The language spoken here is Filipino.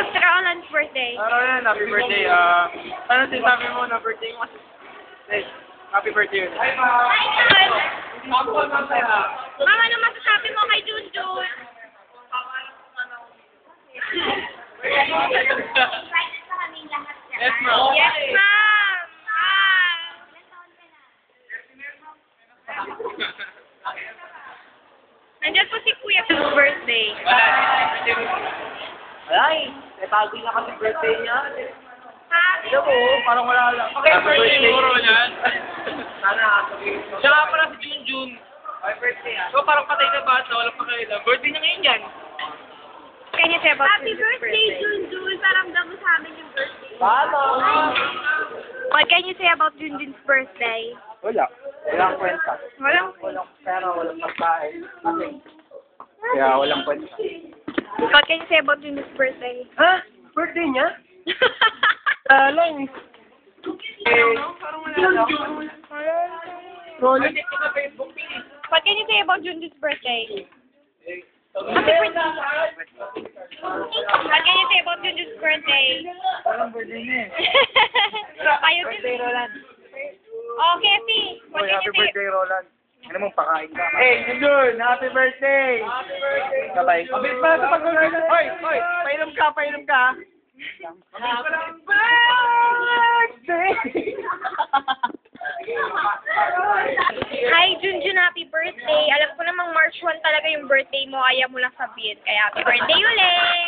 Roland's birthday. Araw yan, happy birthday. Ano sinasabi mo na birthday mo? Hey, happy birthday. Hi, Mom! Mama, ano masasabi mo kay Junjun? Yes, ma'am. Yes, ma'am! Nandiyan po si Kuya Phil's birthday. Ay, natago na kasi birthday niya. Ha? Ito po, parang wala lang. Okay, happy birthday siguro yan. Sana sabihin mo. Siya nga pala si Junjun. Happy birthday ah. So parang patay na bata, walang pakailan. Birthday niya ngayon yan. Can you say about Happy birthday, Junjun! Paramdam mo sa amin yung birthday. Paano? What can you say about Junjun's birthday? Wala. Walang kwenta. Walang. Pera, walang pagkain. Kasi, kaya walang kwenta. What can you say about Junjun's birthday? Ha? Birthday niya? Lang. Parang wala lang. Roland. What can you say about Junjun's birthday? Happy birthday! What can you say about Junjun's birthday? Parang birthday niya eh. Ayaw Birthday, Roland. Oh, Kefi! What Uy, can happy you say? birthday, Roland. Ano mong pakain ka? Hey, Junjun! Happy birthday! Happy birthday! Sabay. Mabilis pa sa pag-ulan. Hoy! Hoy! Painom ka! Painom ka! Happy birthday! Hi, Junjun! Happy birthday! Alam ko namang March 1 talaga yung birthday mo. Ayaw mo lang sabihin. Kaya happy birthday ulit!